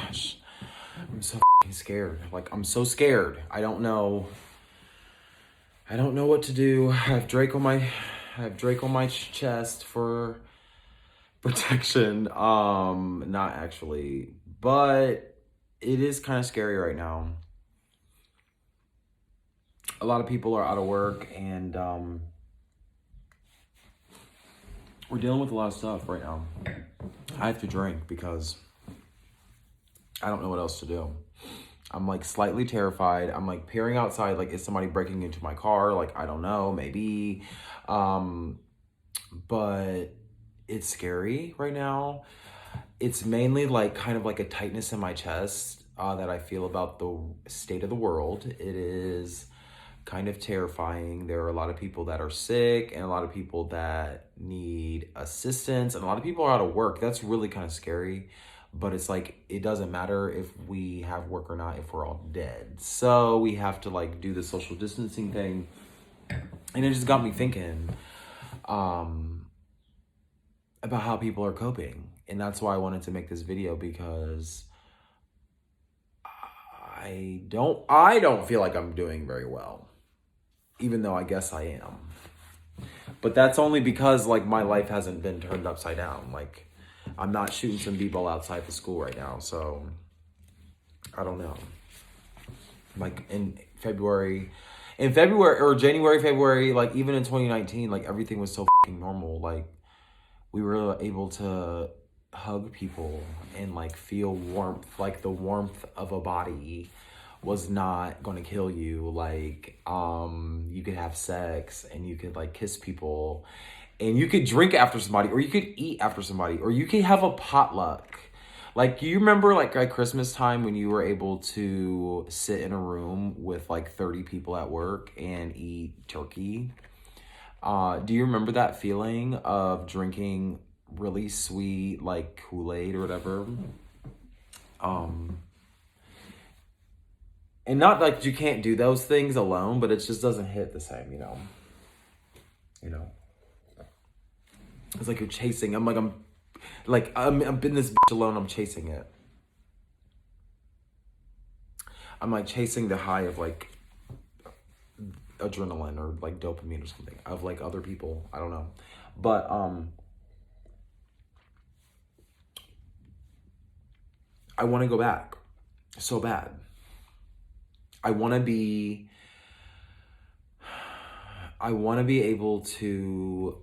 gosh. I'm so scared. Like, I'm so scared. I don't know what to do. I have Drake on my chest for protection. Not actually, but it is kind of scary right now. A lot of people are out of work, and we're dealing with a lot of stuff right now. I have to drink because I don't know what else to do. I'm like slightly terrified. I'm like peering outside, like, is somebody breaking into my car? Like, I don't know, maybe. But it's scary right now. It's mainly like kind of like a tightness in my chest that I feel about the state of the world. It is kind of terrifying. There are a lot of people that are sick and a lot of people that need assistance and a lot of people are out of work. That's really kind of scary. But it's like, it doesn't matter if we have work or not if we're all dead. So we have to like do the social distancing thing. And it just got me thinking about how people are coping. And that's why I wanted to make this video, because I don't feel like I'm doing very well, even though I guess I am. But that's only because like my life hasn't been turned upside down. Like, I'm not shooting some b-ball outside the school right now, so I don't know. Like in January, February, like even in 2019, like everything was so fucking normal. Like we were able to hug people and like feel warmth, like the warmth of a body was not going to kill you. Like you could have sex and you could like kiss people and you could drink after somebody, or you could eat after somebody, or you could have a potluck. Like, you remember like at Christmas time when you were able to sit in a room with like 30 people at work and eat turkey? Do you remember that feeling of drinking really sweet like Kool-Aid or whatever? And not like you can't do those things alone, but it just doesn't hit the same, you know? It's like you're chasing. I'm in this bitch alone. I'm chasing it. I'm like chasing the high of like adrenaline or like dopamine or something of like other people. I don't know. But I want to go back so bad. I want to be able to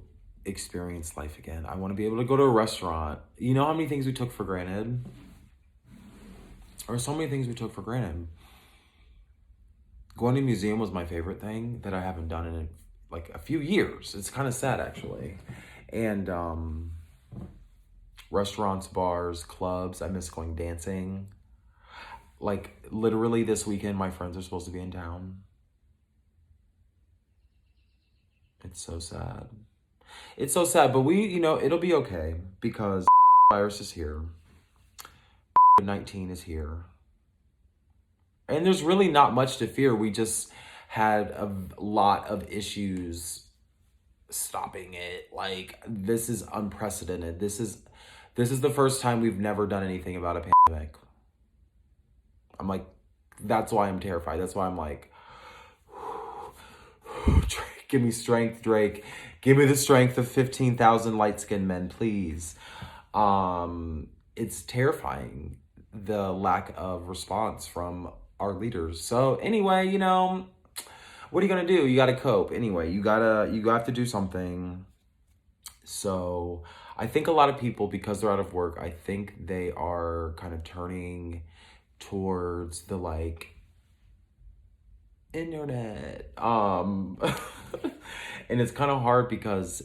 experience life again. I want to be able to go to a restaurant. You know how many things we took for granted? Or so many things we took for granted. Going to a museum was my favorite thing that I haven't done in like a few years. It's kind of sad actually. And restaurants, bars, clubs. I miss going dancing. Like literally this weekend, my friends are supposed to be in town. It's so sad. It's so sad, but it'll be okay because virus is here. COVID-19 is here. And there's really not much to fear. We just had a lot of issues stopping it. Like, this is unprecedented. This is the first time we've never done anything about a pandemic. I'm like, that's why I'm terrified. That's why I'm like, Drake, give me strength, Drake. Give me the strength of 15,000 light-skinned men, please. It's terrifying, the lack of response from our leaders. So anyway, what are you gonna do? You gotta cope. Anyway, you have to do something. So I think a lot of people, because they're out of work, I think they are kind of turning towards the like internet. And it's kind of hard because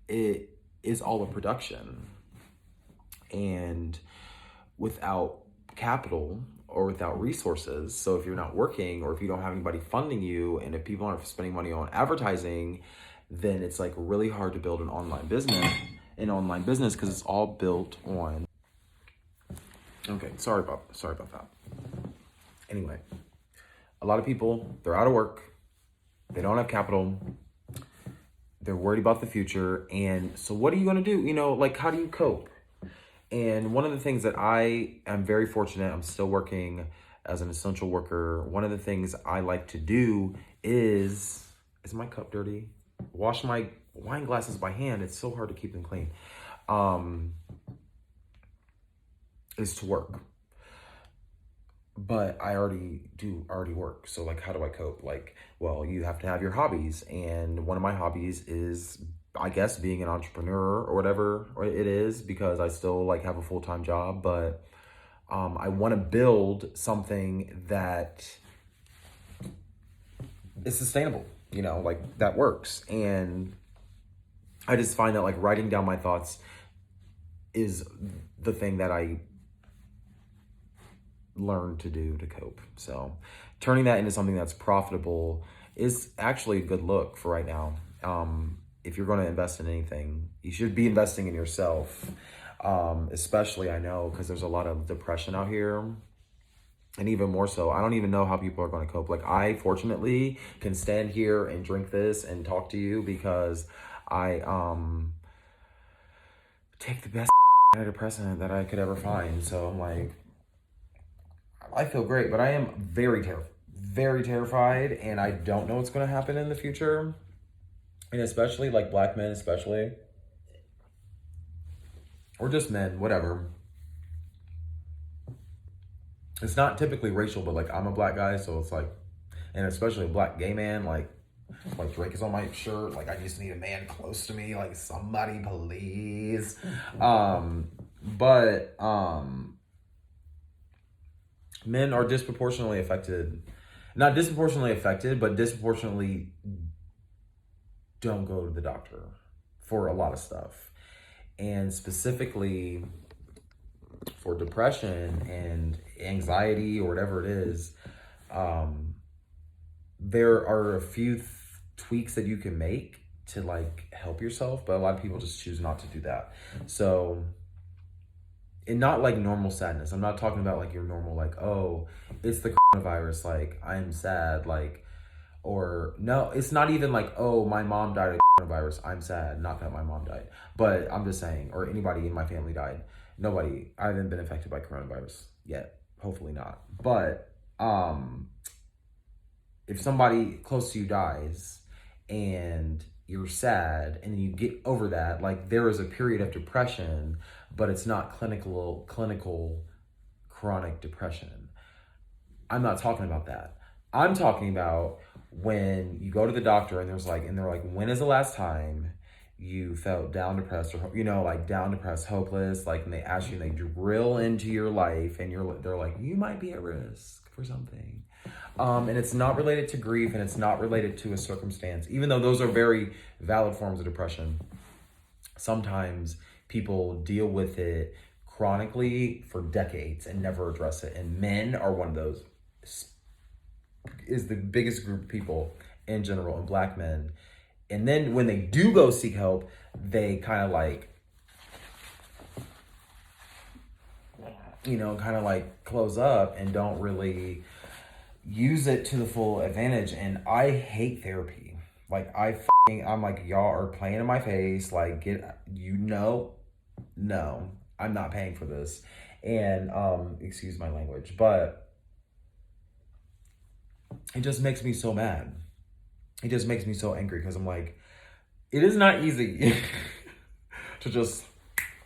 it is all a production. And without capital or without resources, so if you're not working or if you don't have anybody funding you and if people aren't spending money on advertising, then it's like really hard to build an online business because it's all built on. Okay, sorry about that. Anyway, a lot of people, they're out of work, they don't have capital, they're worried about the future, and so what are you gonna do? Like, how do you cope? And one of the things that I am very fortunate, I'm still working as an essential worker. One of the things I like to do is my cup dirty? Wash my wine glasses by hand. It's so hard to keep them clean. Is to work. But I already work. So like, how do I cope? Like, well, you have to have your hobbies. And one of my hobbies is, I guess, being an entrepreneur or whatever it is, because I still like have a full-time job, but I want to build something that is sustainable, like that works. And I just find that like writing down my thoughts is the thing that I learn to do to cope. So turning that into something that's profitable is actually a good look for right now. If you're going to invest in anything, you should be investing in yourself. Especially, I know, because there's a lot of depression out here. And even more so, I don't even know how people are going to cope. Like, I fortunately can stand here and drink this and talk to you because I take the best antidepressant that I could ever find. So I'm like, I feel great, but I am very terrified, and I don't know what's going to happen in the future. And especially like black men, especially, or just men, whatever. It's not typically racial, but like I'm a black guy, so it's like, and especially a black gay man, like Drake is on my shirt. Like, I just need a man close to me, like somebody please. But men are disproportionately affected. Not disproportionately affected, but disproportionately don't go to the doctor for a lot of stuff. And specifically for depression and anxiety or whatever it is, there are a few tweaks that you can make to like help yourself, but a lot of people just choose not to do that. So, and not like normal sadness. I'm not talking about like your normal, like, oh, it's the coronavirus, like I'm sad, like, or no, it's not even like, oh, my mom died of coronavirus, I'm sad. Not that my mom died, but I'm just saying, or anybody in my family died. Nobody, I haven't been affected by coronavirus yet. Hopefully not. But if somebody close to you dies and you're sad and you get over that, like there is a period of depression, but it's not clinical chronic depression. I'm not talking about that. I'm talking about when you go to the doctor and they're like, when is the last time you felt down, depressed, or like down, depressed, hopeless, like, and they ask you and they drill into your life and they're like, you might be at risk for something. And it's not related to grief, and it's not related to a circumstance, even though those are very valid forms of depression. Sometimes people deal with it chronically for decades and never address it. And men are one of those, is the biggest group of people in general, and black men. And then when they do go seek help, they kind of like, close up and don't really use it to the full advantage. And I hate therapy. Like, I'm like, y'all are playing in my face. Like, no, I'm not paying for this. And, excuse my language, but it just makes me so mad. It just makes me so angry, because I'm like, it is not easy to just,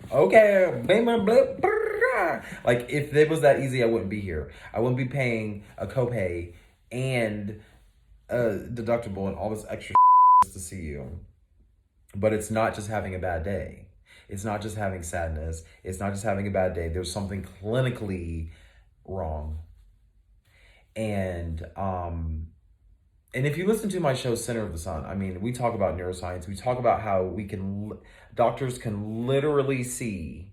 okay, like, if it was that easy, I wouldn't be here. I wouldn't be paying a copay and a deductible and all this extra to see you. But it's not just having a bad day. It's not just having sadness. It's not just having a bad day. There's something clinically wrong. And if you listen to my show, Center of the Sun, I mean, we talk about neuroscience. We talk about how doctors can literally see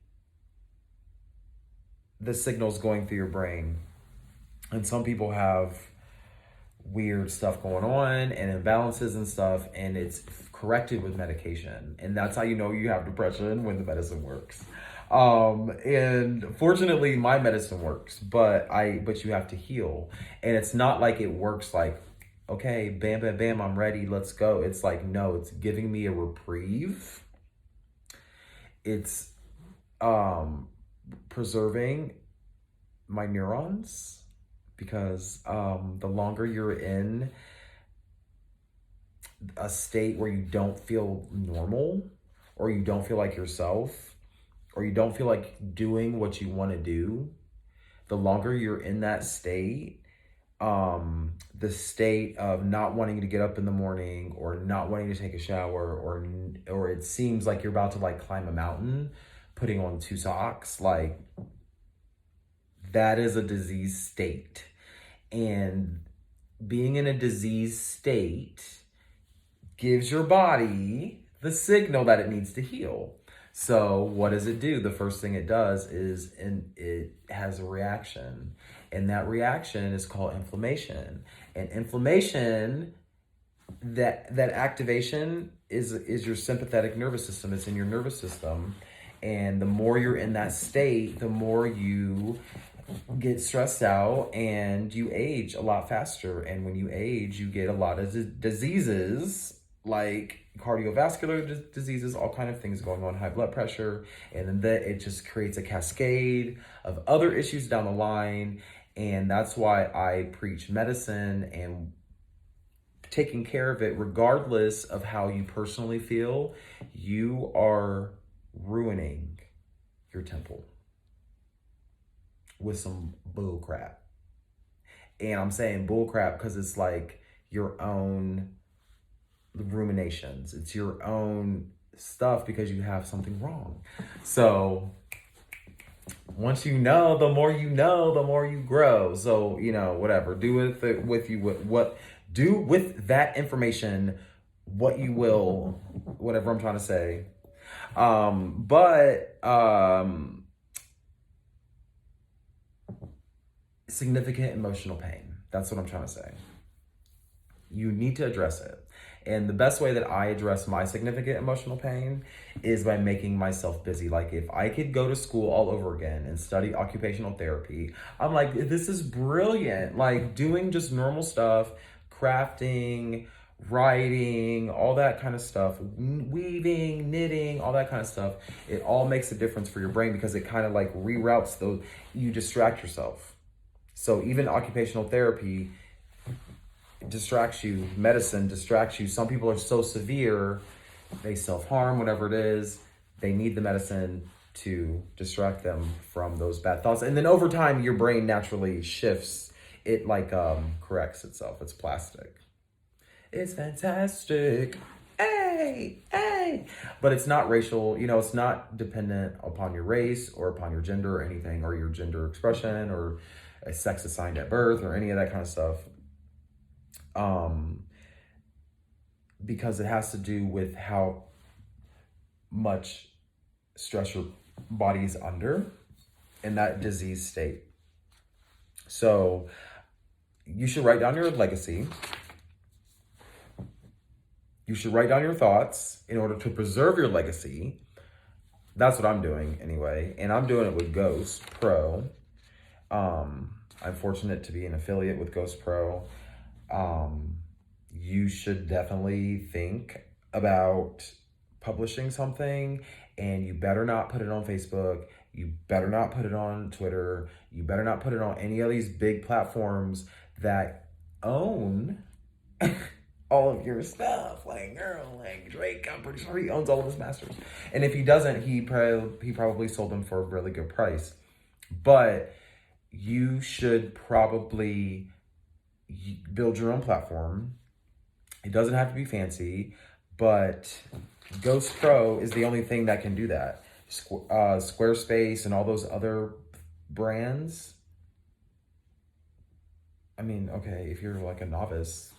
the signals going through your brain. And some people have weird stuff going on and imbalances and stuff, and it's corrected with medication. And that's how you know you have depression, when the medicine works. And fortunately my medicine works, but you have to heal. And it's not like it works like, okay, bam, bam, bam, I'm ready, let's go. It's like, no, it's giving me a reprieve. It's preserving my neurons, because the longer you're in a state where you don't feel normal, or you don't feel like yourself, or you don't feel like doing what you want to do, the longer you're in that state, the state of not wanting to get up in the morning, or not wanting to take a shower, or it seems like you're about to like climb a mountain, putting on 2 socks, like that is a disease state. And being in a disease state gives your body the signal that it needs to heal. So what does it do? The first thing it does is it has a reaction. And that reaction is called inflammation. And inflammation, that activation is your sympathetic nervous system. It's in your nervous system. And the more you're in that state, the more you get stressed out and you age a lot faster. And when you age, you get a lot of diseases like cardiovascular diseases, all kind of things going on, high blood pressure, and then it just creates a cascade of other issues down the line. And that's why I preach medicine and taking care of it, regardless of how you personally feel. You are ruining your temple with some bull crap. And I'm saying bull crap because it's like your own ruminations. It's your own stuff because you have something wrong. So once you know, the more you know, the more you grow. So, whatever. Do with that information what you will, whatever I'm trying to say. Significant emotional pain. That's what I'm trying to say. You need to address it. And the best way that I address my significant emotional pain is by making myself busy. Like, if I could go to school all over again and study occupational therapy, I'm like, this is brilliant. Like, doing just normal stuff, crafting, writing, all that kind of stuff, weaving, knitting, all that kind of stuff. It all makes a difference for your brain because it kind of like reroutes those, you distract yourself. So even occupational therapy distracts you, medicine distracts you. Some people are so severe, they self-harm, whatever it is. They need the medicine to distract them from those bad thoughts. And then over time, your brain naturally shifts. It like corrects itself. It's plastic. It's fantastic. Hey, hey. But it's not racial, it's not dependent upon your race or upon your gender or anything, or your gender expression or a sex assigned at birth or any of that kind of stuff. Because it has to do with how much stress your body is under in that disease state. So you should write down your legacy. You should write down your thoughts in order to preserve your legacy. That's what I'm doing anyway. And I'm doing it with Ghost Pro. I'm fortunate to be an affiliate with Ghost Pro. You should definitely think about publishing something, and you better not put it on Facebook. You better not put it on Twitter. You better not put it on any of these big platforms that own all of your stuff. Like Drake, I'm pretty sure he owns all of his masters. And if he doesn't, he probably sold them for a really good price. But you should probably build your own platform. It doesn't have to be fancy, but Ghost Pro is the only thing that can do that. Squarespace and all those other brands. I mean, okay, if you're like a novice,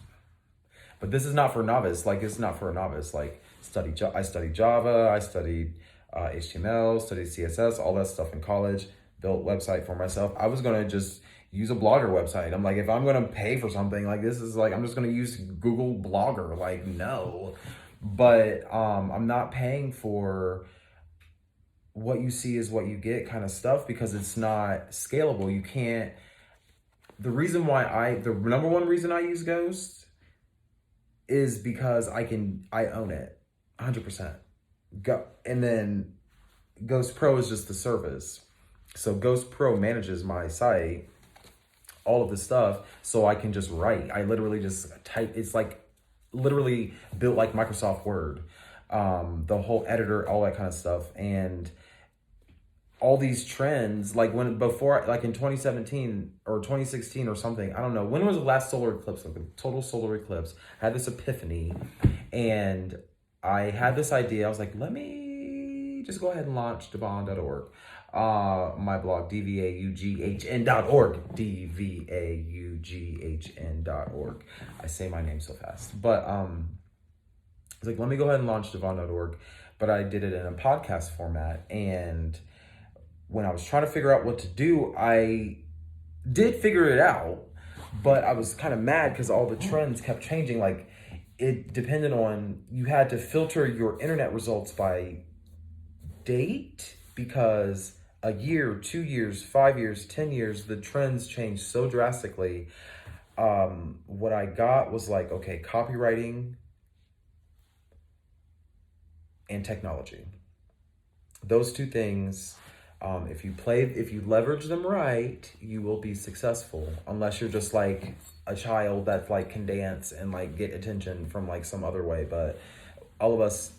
but this is not for novice. Like, it's not for a novice. Like, I studied Java, I studied HTML, studied CSS, all that stuff in college. Built website for myself. I was gonna just use a Blogger website. I'm like, if I'm gonna pay for something, like, this is like, I'm just gonna use Google Blogger. Like, no. But I'm not paying for what you see is what you get kind of stuff, because it's not scalable. You can't. The number one reason I use Ghost is because I own it 100%. And then Ghost Pro is just the service. So Ghost Pro manages my site, all of this stuff, so I can just write. I literally just type. It's like literally built like Microsoft Word, the whole editor, all that kind of stuff, and all these trends. Like when before, like in 2017 or 2016 or something, I don't know. When was the last solar eclipse? Like the total solar eclipse. I had this epiphany, and I had this idea. I was like, let me just go ahead and launch Devon.org. My blog, dvaugHN.org. dvaugHN.org. I say my name so fast. But I was like, let me go ahead and launch Devon.org. But I did it in a podcast format. And when I was trying to figure out what to do, I did figure it out. But I was kind of mad because all the trends kept changing. Like, it depended on, you had to filter your internet results by date, because a year, 2 years, 5 years, 10 years, the trends changed so drastically. What I got was like, okay, copywriting and technology. Those two things, if you leverage them right, you will be successful. Unless you're just like a child that like can dance and like get attention from like some other way. But all of us,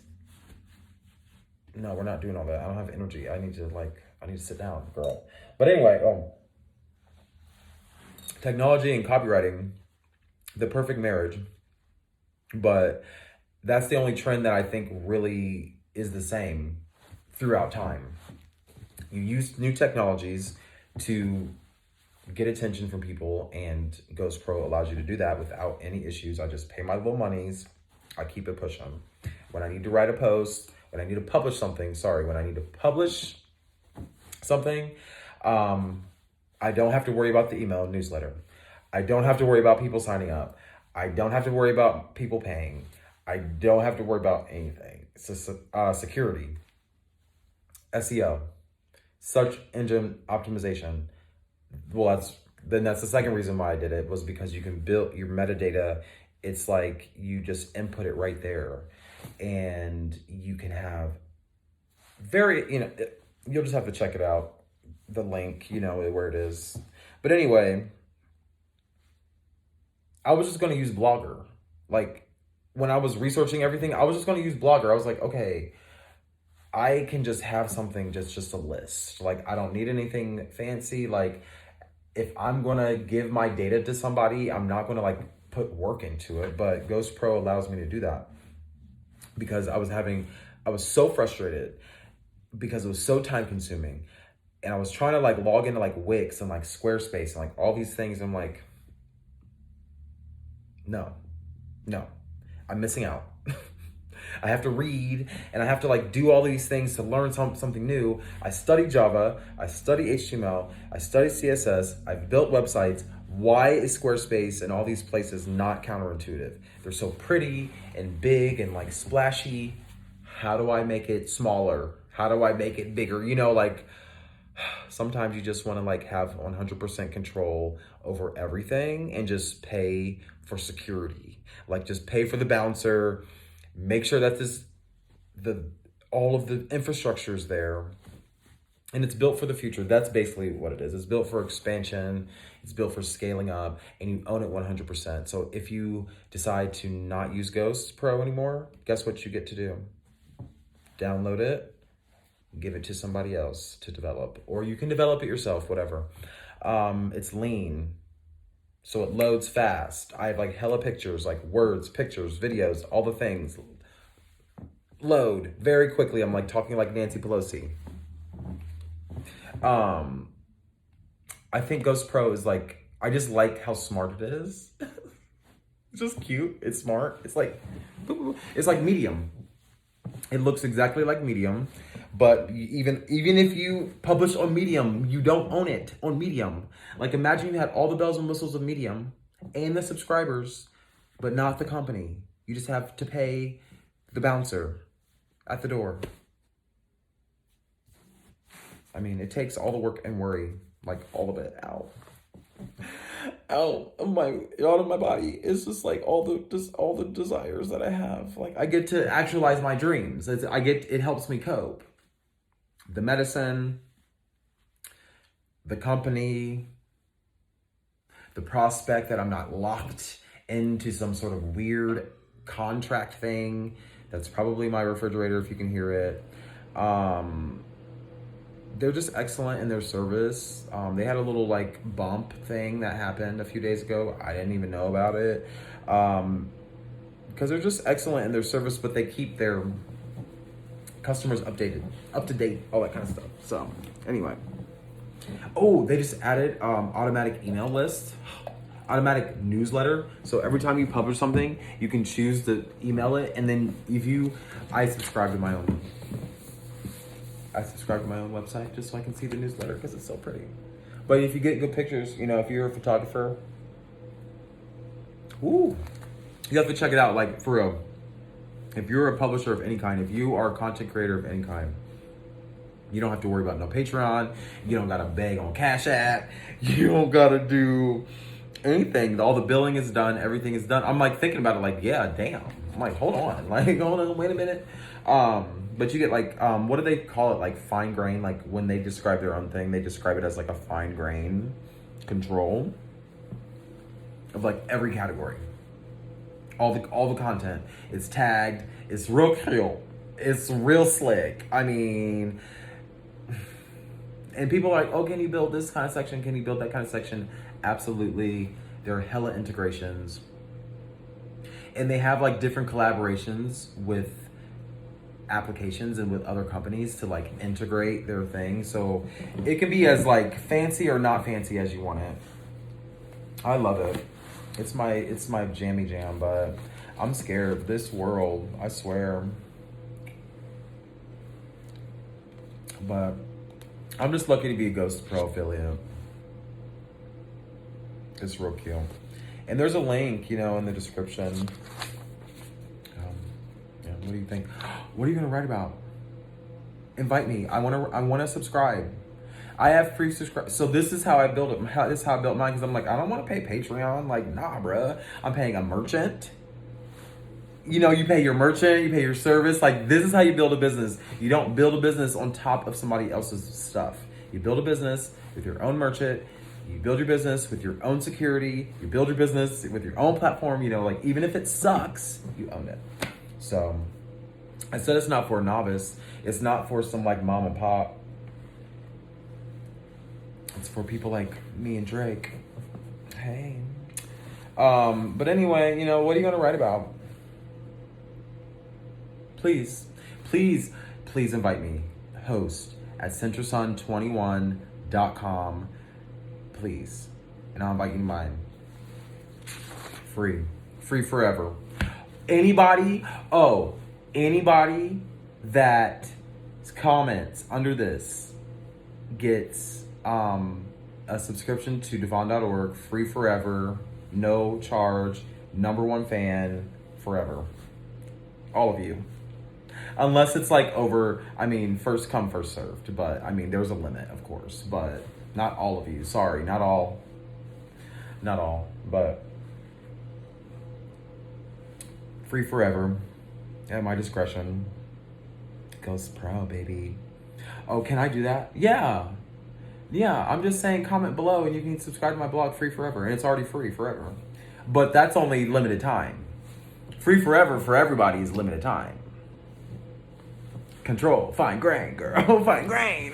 no, we're not doing all that. I don't have energy. I need to sit down, girl. But anyway, technology and copywriting, the perfect marriage. But that's the only trend that I think really is the same throughout time. You use new technologies to get attention from people, and Ghost Pro allows you to do that without any issues. I just pay my little monies. I keep it pushing. When I need to write a post, when I need to publish something, I don't have to worry about the email newsletter. I don't have to worry about people signing up. I don't have to worry about people paying. I don't have to worry about anything. So, security, SEO, search engine optimization. Well, that's the second reason why I did it, was because you can build your metadata. It's like you just input it right there, and you can have you'll just have to check it out, the link, where it is. But anyway, I was just going to use Blogger. Like, when I was researching everything, I was just going to use Blogger. I was like, okay, I can just have something, just a list. Like, I don't need anything fancy. Like, if I'm going to give my data to somebody, I'm not going to like put work into it. But Ghost Pro allows me to do that, because I was so frustrated because it was so time consuming. And I was trying to like log into like Wix and like Squarespace and like all these things. I'm like, no, I'm missing out. I have to read, and I have to like do all these things to learn something new. I study Java, I study HTML, I study CSS, I've built websites. Why is Squarespace and all these places not counterintuitive? They're so pretty and big and like splashy. How do I make it smaller? How do I make it bigger? Like, sometimes you just want to like have 100% control over everything and just pay for security. Like, just pay for the bouncer, make sure that all of the infrastructure is there, and it's built for the future. That's basically what it is. It's built for expansion. It's built for scaling up, and you own it 100%. So if you decide to not use Ghost Pro anymore, guess what you get to do? Download it, give it to somebody else to develop, or you can develop it yourself, whatever. It's lean, so it loads fast. I have like hella pictures, like words, pictures, videos, all the things load very quickly. I'm like talking like Nancy Pelosi. I think Ghost Pro is like, I just like how smart it is. It's just cute. It's smart. It's like Medium. It looks exactly like Medium, but even if you publish on Medium, you don't own it on Medium. Like, imagine you had all the bells and whistles of Medium and the subscribers, but not the company. You just have to pay the bouncer at the door. I mean, it takes all the work and worry, like all of it, out of my body. It's just like all the desires that I have. Like, I get to actualize my dreams. It helps me cope. The medicine, the company, the prospect that I'm not locked into some sort of weird contract thing. That's probably my refrigerator if you can hear it. They're just excellent in their service. They had a little like bump thing that happened a few days ago. I didn't even know about it. Because they're just excellent in their service, but they keep their customers updated, up to date, all that kind of stuff. So anyway. Oh, they just added automatic email list, automatic newsletter. So every time you publish something, you can choose to email it. And then I subscribe to my own website just so I can see the newsletter because it's so pretty. But if you get good pictures, if you're a photographer, you have to check it out, like for real. If you're a publisher of any kind, if you are a content creator of any kind, you don't have to worry about no Patreon. You don't gotta beg on Cash App. You don't gotta do anything. All the billing is done. Everything is done. I'm like thinking about it like, yeah, damn. I'm like, hold on. Like, hold on, wait a minute. But you get like, what do they call it? Like fine grain. Like when they describe their own thing, they describe it as like a fine grain control of like every category. All the content. It's tagged. It's real cute. It's real slick. I mean, and people are like, oh, can you build this kind of section? Can you build that kind of section? Absolutely. There are hella integrations. And they have like different collaborations with applications and with other companies to like integrate their thing. So it can be as like fancy or not fancy as you want it. I love it. It's my jammy jam, but I'm scared of this world, I swear. But I'm just lucky to be a Ghost Pro affiliate. It's real cute. And there's a link, in the description. Yeah, what do you think? What are you gonna write about? Invite me. I wanna subscribe. I have free subscribe. So this is how I built it. This is how I built mine because I'm like, I don't want to pay Patreon. Like, nah, bruh. I'm paying a merchant. You pay your merchant, you pay your service. Like, this is how you build a business. You don't build a business on top of somebody else's stuff. You build a business with your own merchant. You build your business with your own security. You build your business with your own platform. Like, even if it sucks, you own it. So I said it's not for a novice. It's not for some like mom and pop. It's for people like me and Drake. Hey. But anyway, what are you going to write about? Please invite me. Host at centrasun21.com. Please. And I'll invite you to mine. Free forever. Anybody that comments under this gets a subscription to Devon.org, free forever, no charge, #1 fan, forever. All of you. Unless it's like over, first come, first served. But, there's a limit, of course. But not all of you. Sorry, not all. Not all. But free forever. At my discretion. Ghost Pro, baby. Oh, can I do that? Yeah, I'm just saying comment below and you can subscribe to my blog free forever. And it's already free forever. But that's only limited time. Free forever for everybody is limited time. Control, fine grain, girl, fine grain.